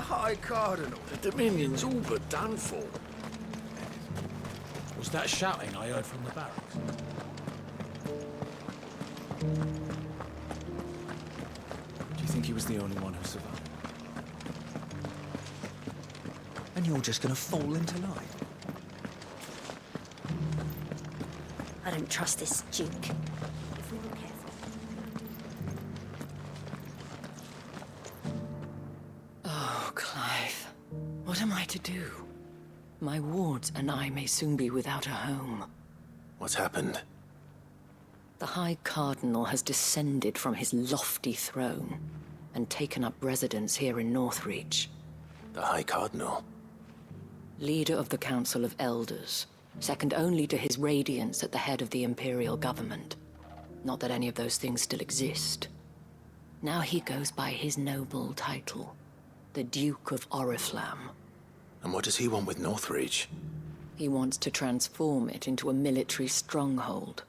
High Cardinal. The Dominion's all but done for. Was that shouting I heard from the barracks? Do you think he was the only one who survived? And you're just gonna fall into line? I don't trust this Duke. If we were careful. Oh, Clive. What am I to do? My wards and I may soon be without a home. What's happened? The High Cardinal has descended from his lofty throne and taken up residence here in Northreach. The High Cardinal? Leader of the Council of Elders, second only to his Radiance at the head of the Imperial government. Not that any of those things still exist. Now he goes by his noble title, the Duke of Oriflamme. And what does he want with Northreach? He wants to transform it into a military stronghold,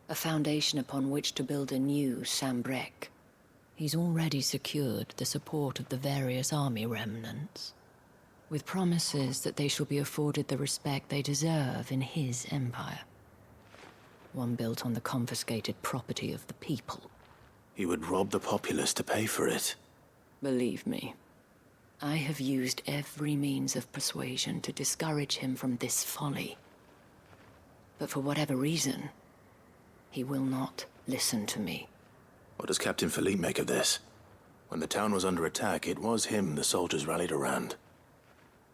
a foundation upon which to build a new Sanbreque. He's already secured the support of the various army remnants, with promises that they shall be afforded the respect they deserve in his empire. One built on the confiscated property of the people. He would rob the populace to pay for it. Believe me, I have used every means of persuasion to discourage him from this folly. But for whatever reason, he will not listen to me. What does Captain Philippe make of this? When the town was under attack, it was him the soldiers rallied around.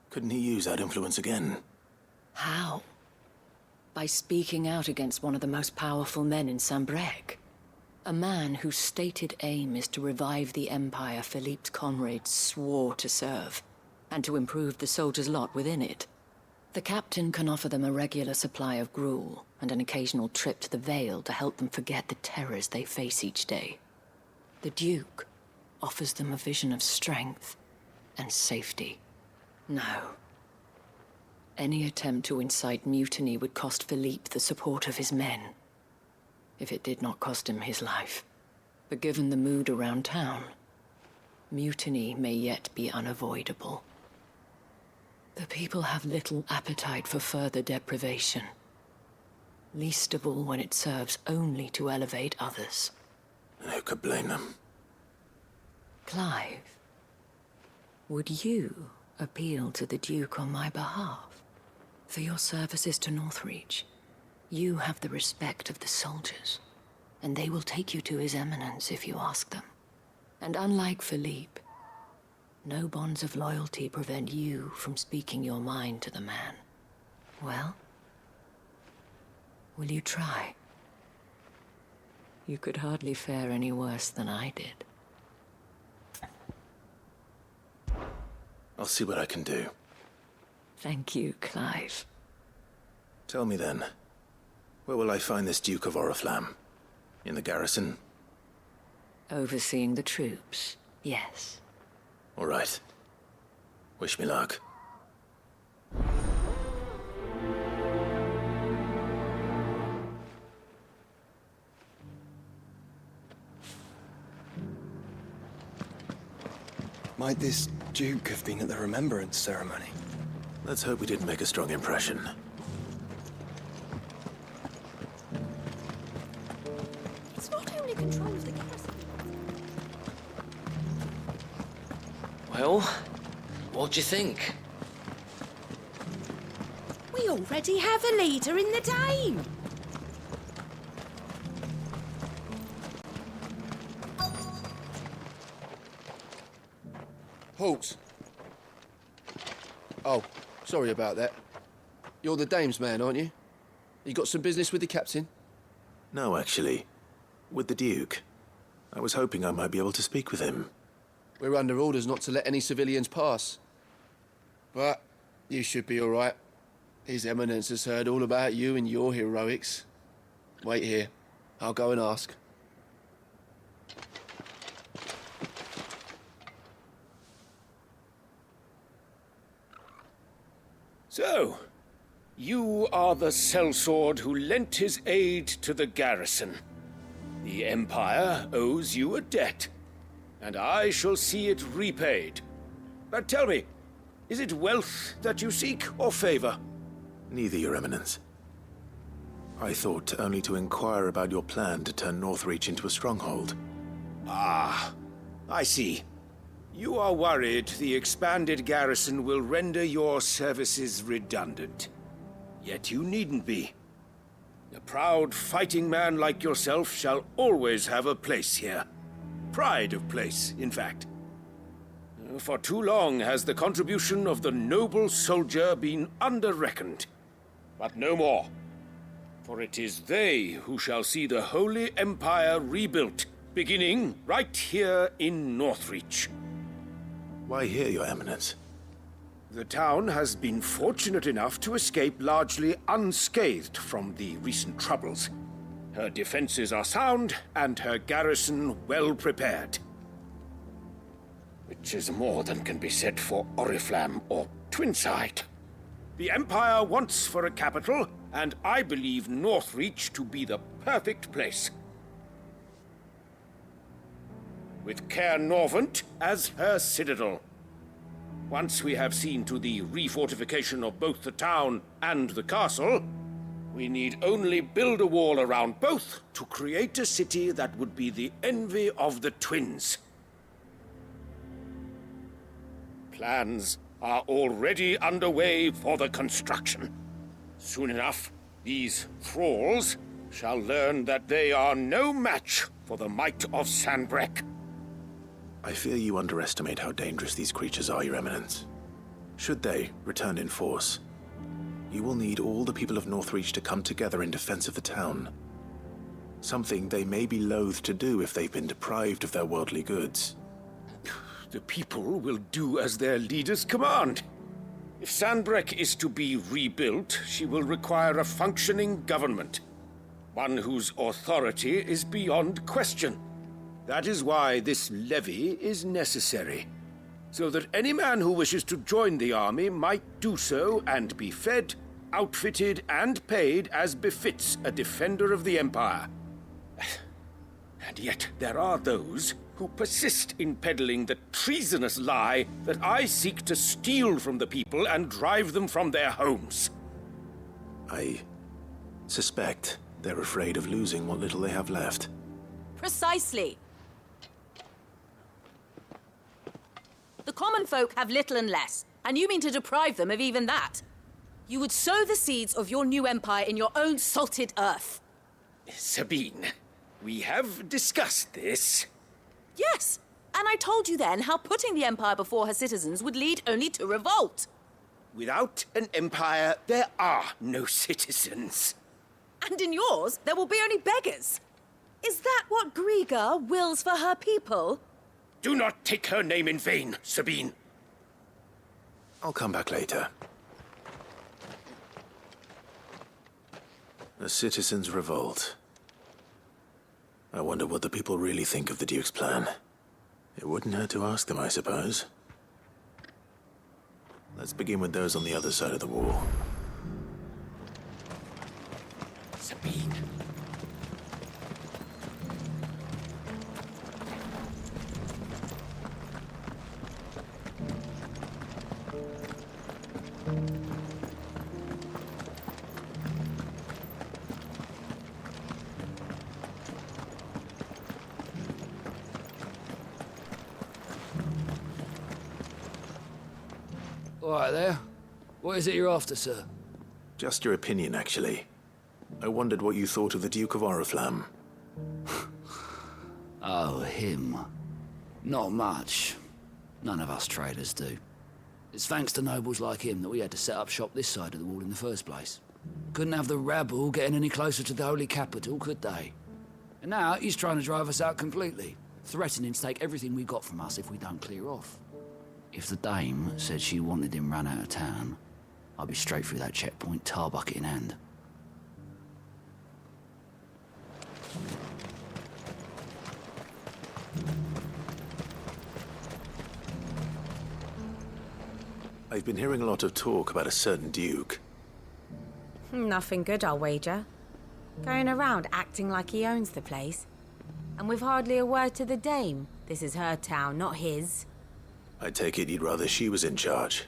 Couldn't he use that influence again? How? By speaking out against one of the most powerful men in Sanbreque. A man whose stated aim is to revive the empire Philippe's comrades swore to serve, and to improve the soldiers' lot within it. The captain can offer them a regular supply of gruel, and an occasional trip to the Vale to help them forget the terrors they face each day. The Duke offers them a vision of strength and safety. No. Any attempt to incite mutiny would cost Philippe the support of his men. If it did not cost him his life. But given the mood around town, mutiny may yet be unavoidable. The people have little appetite for further deprivation. Least of all when it serves only to elevate others. And who could blame them? Clive, would you appeal to the Duke on my behalf? For your services to Northreach, you have the respect of the soldiers, and they will take you to His Eminence if you ask them. And unlike Philippe, no bonds of loyalty prevent you from speaking your mind to the man. Well, will you try? You could hardly fare any worse than I did. I'll see what I can do. Thank you, Clive. Tell me then, where will I find this Duke of Oriflamme? In the garrison? Overseeing the troops, yes. All right. Wish me luck. Might this Duke have been at the Remembrance ceremony? Let's hope we didn't make a strong impression. It's not only control of the garrison. Well, what do you think? We already have a leader in the Dane. Halt! Oh, sorry about that. You're the dame's man, aren't you? You got some business with the captain? No, actually. With the Duke. I was hoping I might be able to speak with him. We're under orders not to let any civilians pass. But you should be all right. His Eminence has heard all about you and your heroics. Wait here. I'll go and ask. So, you are the sellsword who lent his aid to the garrison. The Empire owes you a debt, and I shall see it repaid. But tell me, is it wealth that you seek, or favor? Neither, Your Eminence. I thought only to inquire about your plan to turn Northreach into a stronghold. Ah, I see. You are worried the expanded garrison will render your services redundant. Yet you needn't be. A proud fighting man like yourself shall always have a place here. Pride of place, in fact. For too long has the contribution of the noble soldier been under-reckoned. But no more. For it is they who shall see the Holy Empire rebuilt, beginning right here in Northreach. Why here, Your Eminence? The town has been fortunate enough to escape largely unscathed from the recent troubles. Her defenses are sound, and her garrison well prepared. Which is more than can be said for Oriflamme or Twinside. The Empire wants for a capital, and I believe Northreach to be the perfect place. With Caer Norvent as her citadel. Once we have seen to the refortification of both the town and the castle, we need only build a wall around both to create a city that would be the envy of the twins. Plans are already underway for the construction. Soon enough, these thralls shall learn that they are no match for the might of Sanbreque. I fear you underestimate how dangerous these creatures are, Your Eminence. Should they return in force, you will need all the people of Northreach to come together in defense of the town. Something they may be loath to do if they've been deprived of their worldly goods. The people will do as their leaders command. If Sanbreque is to be rebuilt, she will require a functioning government. One whose authority is beyond question. That is why this levy is necessary. So that any man who wishes to join the army might do so and be fed, outfitted, and paid as befits a defender of the Empire. And yet there are those who persist in peddling the treasonous lie that I seek to steal from the people and drive them from their homes. I suspect they're afraid of losing what little they have left. Precisely. The common folk have little and less, and you mean to deprive them of even that. You would sow the seeds of your new empire in your own salted earth. Sabine, we have discussed this. Yes, and I told you then how putting the empire before her citizens would lead only to revolt. Without an empire, there are no citizens. And in yours, there will be only beggars. Is that what Griga wills for her people? Do not take her name in vain, Sabine. I'll come back later. A citizens' revolt. I wonder what the people really think of the Duke's plan. It wouldn't hurt to ask them, I suppose. Let's begin with those on the other side of the wall. Sabine. All right there. What is it you're after, sir? Just your opinion, actually. I wondered what you thought of the Duke of Oriflamme. Oh, him. Not much. None of us traders do. It's thanks to nobles like him that we had to set up shop this side of the wall in the first place. Couldn't have the rabble getting any closer to the holy capital, could they? And now he's trying to drive us out completely, threatening to take everything we got from us if we don't clear off. If the dame said she wanted him run out of town, I'd be straight through that checkpoint, tar bucket in hand. I've been hearing a lot of talk about a certain Duke. Nothing good, I'll wager. Going around acting like he owns the place. And with hardly a word to the dame. This is her town, not his. I take it you'd rather she was in charge.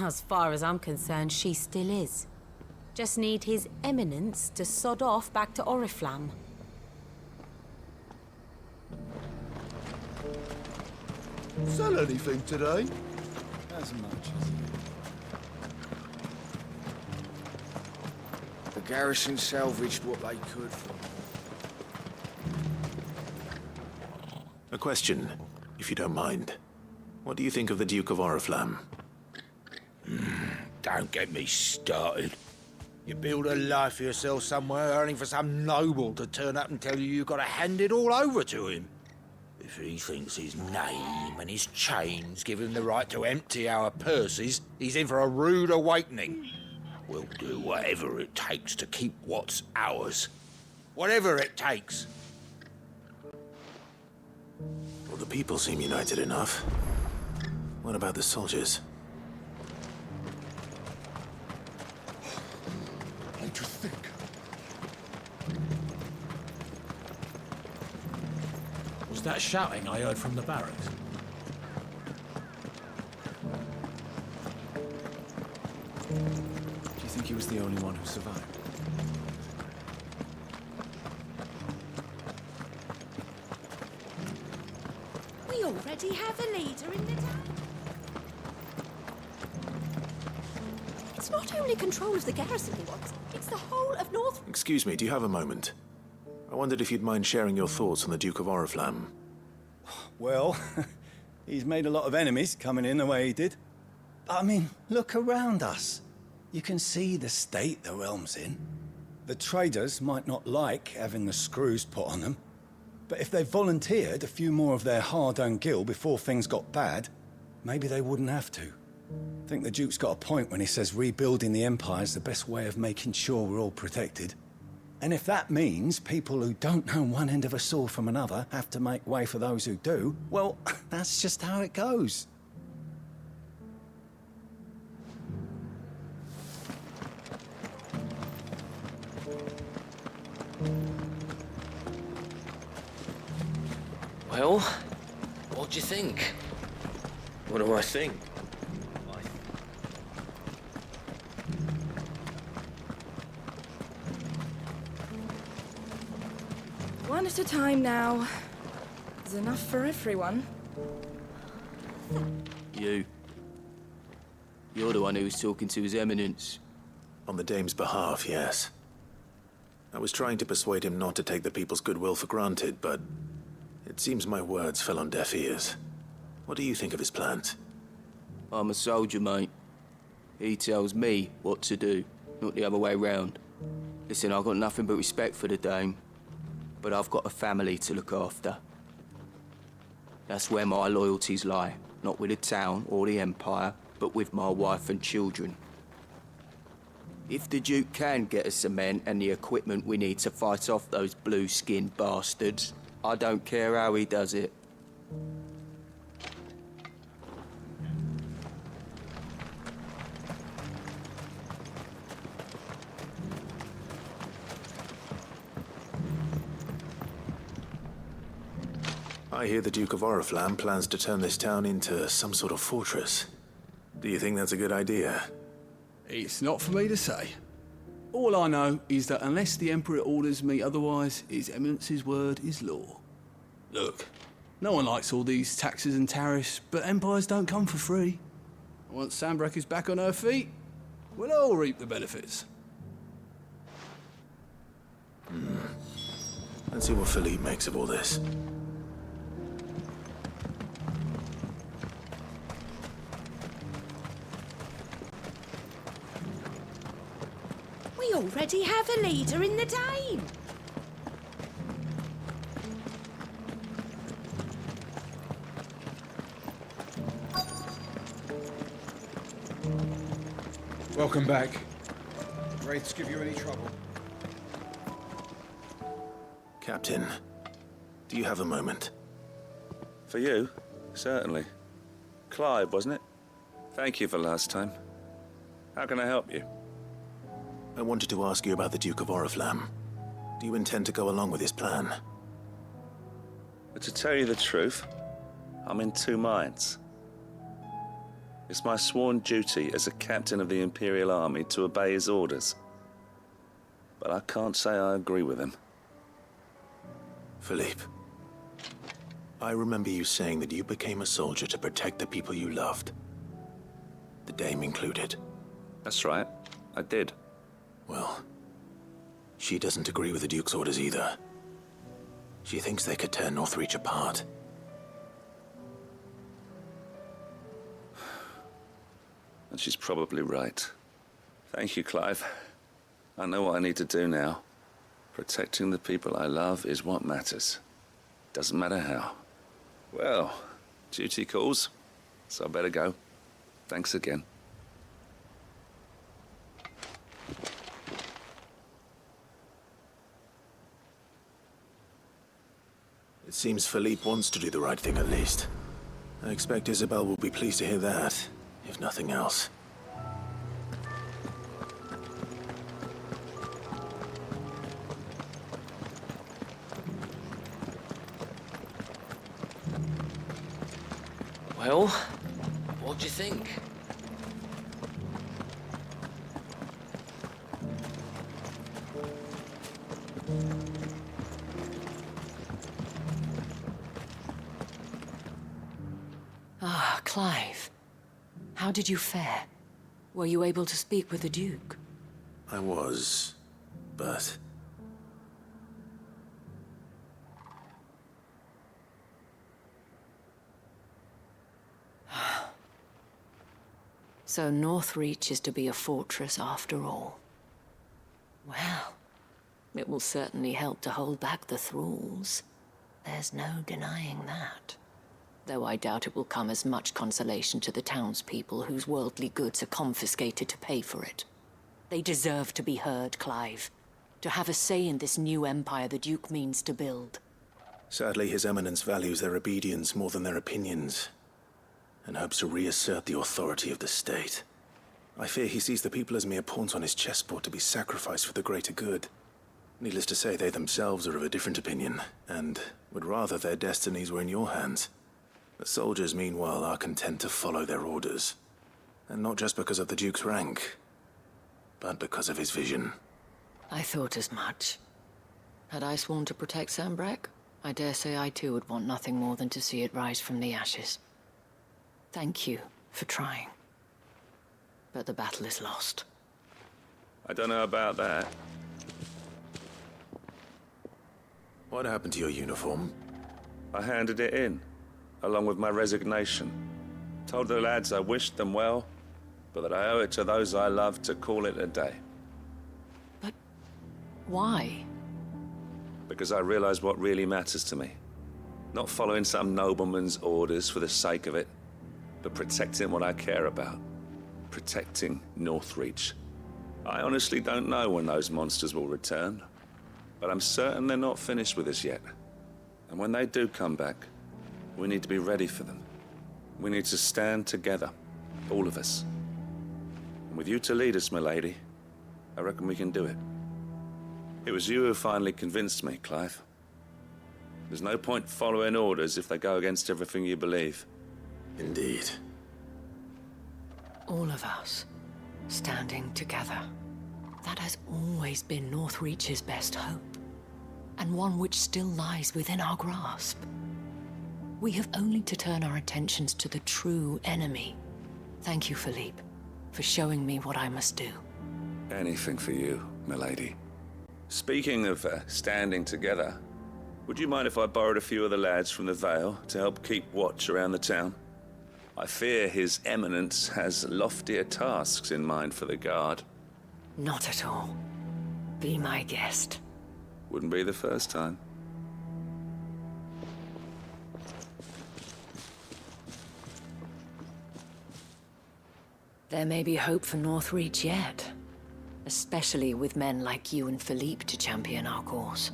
As far as I'm concerned, she still is. Just need His Eminence to sod off back to Oriflamme. Sell anything today? As much as you. The garrison salvaged what they could from A question, if you don't mind. What do you think of the Duke of Oriflamme? Don't get me started. You build a life for yourself somewhere, earning for some noble to turn up and tell you you've got to hand it all over to him. If he thinks his name and his chains give him the right to empty our purses, he's in for a rude awakening. We'll do whatever it takes to keep what's ours. Whatever it takes. Well, the people seem united enough. What about the soldiers? What do you think? Was that shouting I heard from the barracks? Do you think he was the only one who survived? We already have a leader in the town. It's not only control of the garrison he wants, it's the whole of North... Excuse me, do you have a moment? I wondered if you'd mind sharing your thoughts on the Duke of Oriflamme. Well, he's made a lot of enemies coming in the way he did. But I mean, look around us. You can see the state the realm's in. The traders might not like having the screws put on them, but if they volunteered a few more of their hard-earned gil before things got bad, maybe they wouldn't have to. I think the Duke's got a point when he says rebuilding the Empire is the best way of making sure we're all protected. And if that means people who don't know one end of a sword from another have to make way for those who do, well, that's just how it goes. Well, what do you think? What do I think? One at a time now. There's enough for everyone. You're the one who was talking to His Eminence. On the Dame's behalf, yes. I was trying to persuade him not to take the people's goodwill for granted, but it seems my words fell on deaf ears. What do you think of his plans? I'm a soldier, mate. He tells me what to do, not the other way round. Listen, I've got nothing but respect for the Dame, but I've got a family to look after. That's where my loyalties lie, not with the town or the Empire, but with my wife and children. If the Duke can get us the men and the equipment we need to fight off those blue-skinned bastards, I don't care how he does it. I hear the Duke of Oriflamme plans to turn this town into some sort of fortress. Do you think that's a good idea? It's not for me to say. All I know is that unless the Emperor orders me otherwise, His Eminence's word is law. Look, no one likes all these taxes and tariffs, but empires don't come for free. Once Sanbreque is back on her feet, we'll all reap the benefits. Let's see what Philippe makes of all this. We already have a leader in the Dame. Welcome back. Wraiths give you any trouble? Captain, do you have a moment? For you? Certainly. Clive, wasn't it? Thank you for last time. How can I help you? I wanted to ask you about the Duke of Oriflamme. Do you intend to go along with his plan? But to tell you the truth, I'm in two minds. It's my sworn duty as a captain of the Imperial Army to obey his orders. But I can't say I agree with him. Philippe, I remember you saying that you became a soldier to protect the people you loved. The Dame included. That's right. I did. Well, she doesn't agree with the Duke's orders either. She thinks they could tear Northreach apart. And she's probably right. Thank you, Clive. I know what I need to do now. Protecting the people I love is what matters. Doesn't matter how. Well, duty calls, so I better go. Thanks again. It seems Philippe wants to do the right thing at least. I expect Isabel will be pleased to hear that, if nothing else. Well, what do you think? Ah, Clive. How did you fare? Were you able to speak with the Duke? I was, but... So Northreach is to be a fortress after all. Well, it will certainly help to hold back the thralls. There's no denying that. Though I doubt it will come as much consolation to the townspeople whose worldly goods are confiscated to pay for it. They deserve to be heard, Clive. To have a say in this new empire the Duke means to build. Sadly, His Eminence values their obedience more than their opinions, and hopes to reassert the authority of the state. I fear he sees the people as mere pawns on his chessboard to be sacrificed for the greater good. Needless to say, they themselves are of a different opinion, and would rather their destinies were in your hands. The soldiers, meanwhile, are content to follow their orders. And not just because of the Duke's rank, but because of his vision. I thought as much. Had I sworn to protect Sanbreque, I dare say I too would want nothing more than to see it rise from the ashes. Thank you for trying. But the battle is lost. I don't know about that. What happened to your uniform? I handed it in, along with my resignation. Told the lads I wished them well, but that I owe it to those I love to call it a day. But why? Because I realized what really matters to me. Not following some nobleman's orders for the sake of it, but protecting what I care about. Protecting Northreach. I honestly don't know when those monsters will return, but I'm certain they're not finished with us yet. And when they do come back, we need to be ready for them. We need to stand together, all of us. And with you to lead us, milady, I reckon we can do it. It was you who finally convinced me, Clive. There's no point following orders if they go against everything you believe. Indeed. All of us, standing together. That has always been Northreach's best hope, and one which still lies within our grasp. We have only to turn our attentions to the true enemy. Thank you, Philippe, for showing me what I must do. Anything for you, milady. Speaking of standing together, would you mind if I borrowed a few of the lads from the Vale to help keep watch around the town? I fear His Eminence has loftier tasks in mind for the guard. Not at all. Be my guest. Wouldn't be the first time. There may be hope for Northreach yet. Especially with men like you and Philippe to champion our cause.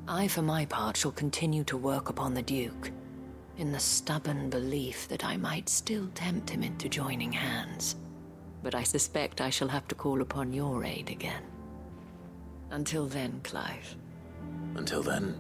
I, for my part, shall continue to work upon the Duke, in the stubborn belief that I might still tempt him into joining hands. But I suspect I shall have to call upon your aid again. Until then, Clive. Until then,